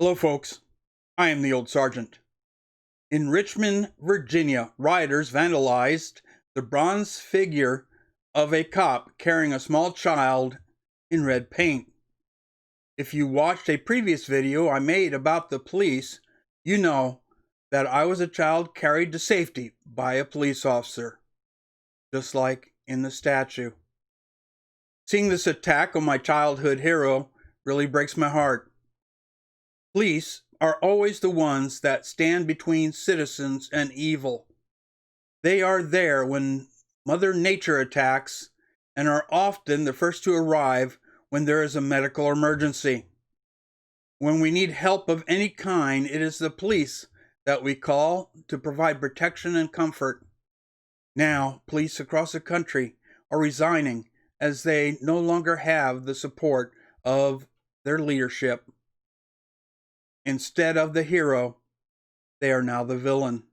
Hello, folks. I am the old sergeant. In Richmond, Virginia, rioters vandalized the bronze figure of a cop carrying a small child in red paint. If you watched a previous video I made about the police, you know that I was a child carried to safety by a police officer, just like in the statue. Seeing this attack on my childhood hero really breaks my heart. Police are always the ones that stand between citizens and evil. They are there when Mother Nature attacks and are often the first to arrive when there is a medical emergency. When we need help of any kind, it is the police that we call to provide protection and comfort. Now, police across the country are resigning as they no longer have the support of their leadership. Instead of the hero, they are now the villain.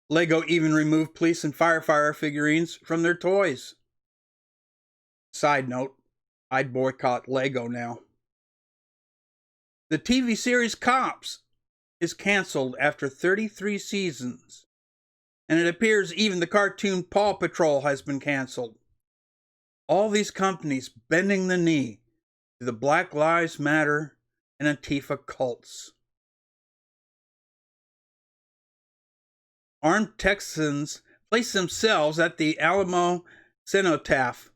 Lego even removed police and firefighter figurines from their toys. Side note, I'd boycott Lego now. The TV series Cops is canceled after 33 seasons, and it appears even the cartoon Paw Patrol has been canceled. All these companies bending the knee to the Black Lives Matter and Antifa cults. Armed Texans placed themselves at the Alamo cenotaph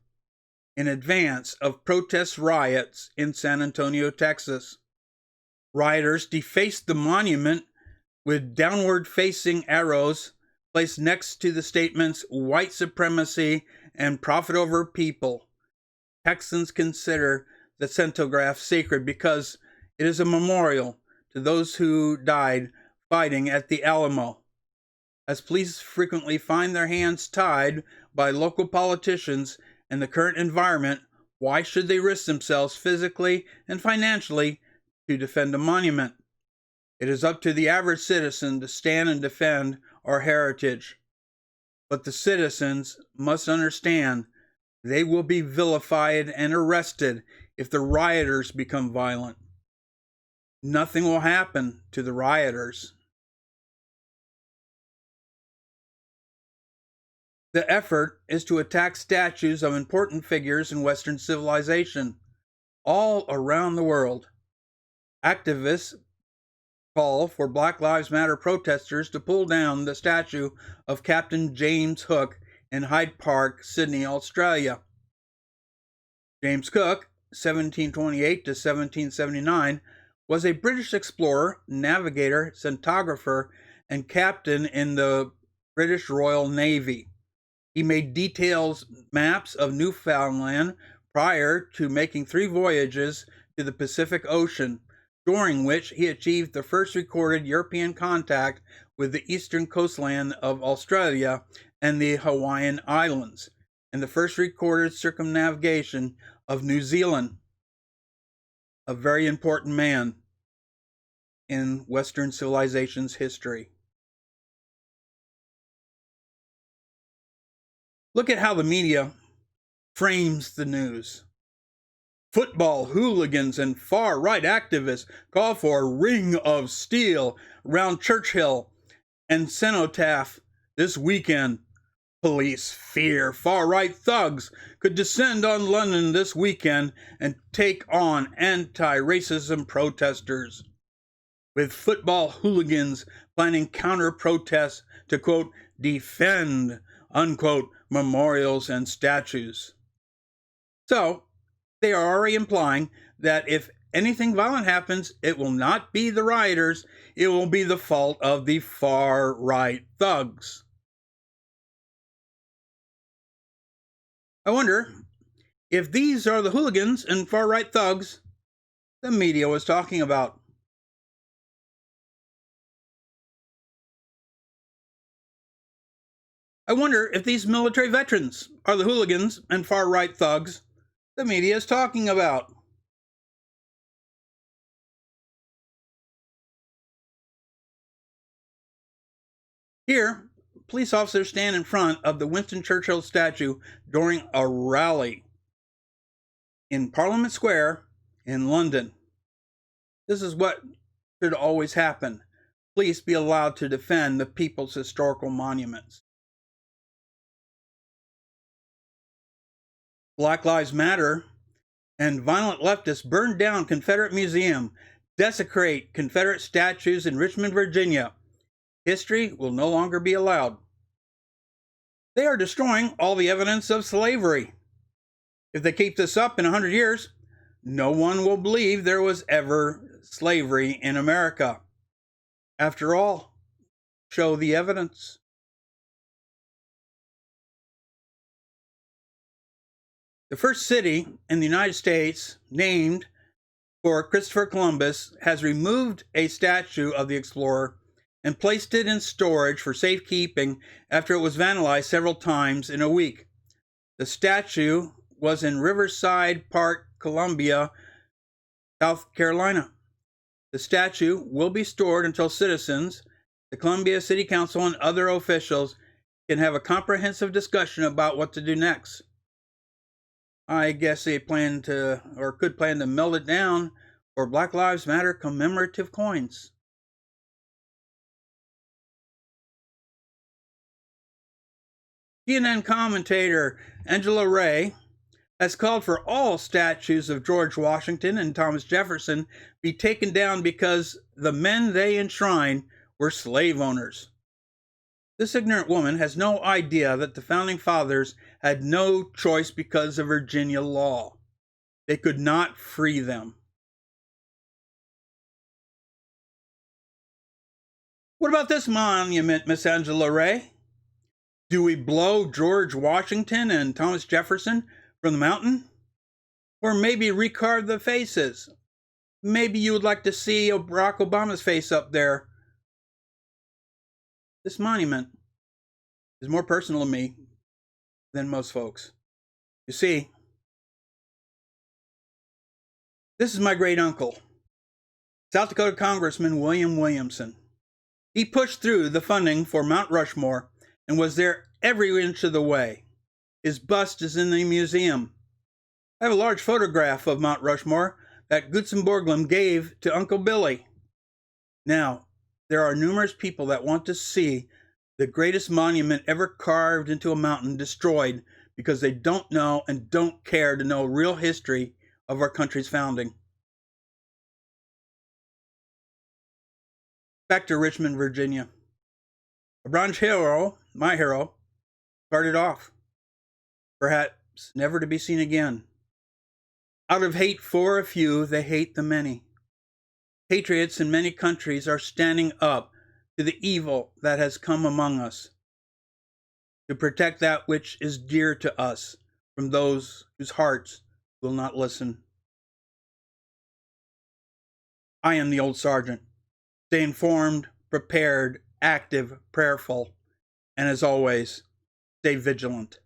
in advance of protest riots in San Antonio, Texas. Rioters defaced the monument with downward-facing arrows placed next to the statements "white supremacy" and "profit over people." Texans consider the cenotaph sacred because it is a memorial to those who died fighting at the Alamo. As police frequently find their hands tied by local politicians and the current environment, why should they risk themselves physically and financially to defend a monument? It is up to the average citizen to stand and defend our heritage. But the citizens must understand they will be vilified and arrested if the rioters become violent. Nothing will happen to the rioters. The effort is to attack statues of important figures in Western civilization all around the world. Activists call for Black Lives Matter protesters to pull down the statue of Captain James Cook in Hyde Park, Sydney, Australia. James Cook, 1728 to 1779, was a British explorer, navigator, cartographer, and captain in the British Royal Navy. He made detailed maps of Newfoundland prior to making 3 voyages to the Pacific Ocean, during which he achieved the first recorded European contact with the eastern coastline of Australia and the Hawaiian Islands, and the first recorded circumnavigation of New Zealand. A very important man in Western civilization's history. Look at how the media frames the news. Football hooligans and far-right activists call for a ring of steel around Churchill and Cenotaph this weekend. Police fear far-right thugs could descend on London this weekend and take on anti-racism protesters, with football hooligans planning counter-protests to, quote, defend, unquote, memorials and statues. So, they are already implying that if anything violent happens, it will not be the rioters, it will be the fault of the far-right thugs. I wonder if these are the hooligans and far-right thugs the media was talking about. I wonder if these military veterans are the hooligans and far-right thugs the media is talking about. Here, police officers stand in front of the Winston Churchill statue during a rally in Parliament Square in London. This is what should always happen. Police be allowed to defend the people's historical monuments. Black Lives Matter and violent leftists burn down Confederate Museum, desecrate Confederate statues in Richmond, Virginia. History will no longer be allowed. They are destroying all the evidence of slavery. If they keep this up in 100 years, no one will believe there was ever slavery in America. After all, show the evidence. The first city in the United States named for Christopher Columbus has removed a statue of the explorer and placed it in storage for safekeeping after it was vandalized several times in a week. The statue was in Riverside Park, Columbia, South Carolina. The statue will be stored until citizens, the Columbia City Council, and other officials can have a comprehensive discussion about what to do next. I guess they plan to, or could plan to, melt it down for Black Lives Matter commemorative coins. CNN commentator Angela Ray has called for all statues of George Washington and Thomas Jefferson be taken down because the men they enshrine were slave owners. This ignorant woman has no idea that the Founding Fathers had no choice because of Virginia law. They could not free them. What about this monument, Miss Angela Ray? Do we blow George Washington and Thomas Jefferson from the mountain? Or maybe recarve the faces? Maybe you would like to see Barack Obama's face up there. This monument is more personal to me than most folks. You see, this is my great uncle, South Dakota Congressman William Williamson. He pushed through the funding for Mount Rushmore and was there every inch of the way. His bust is in the museum. I have a large photograph of Mount Rushmore that Gutzen Borglum gave to Uncle Billy. Now, there are numerous people that want to see the greatest monument ever carved into a mountain destroyed because they don't know and don't care to know real history of our country's founding. Back to Richmond, Virginia. A bronze hero, my hero, started off, perhaps never to be seen again. Out of hate for a few, they hate the many. Patriots in many countries are standing up to the evil that has come among us, to protect that which is dear to us from those whose hearts will not listen. I am the old sergeant. Stay informed, prepared, active, prayerful, and as always, stay vigilant.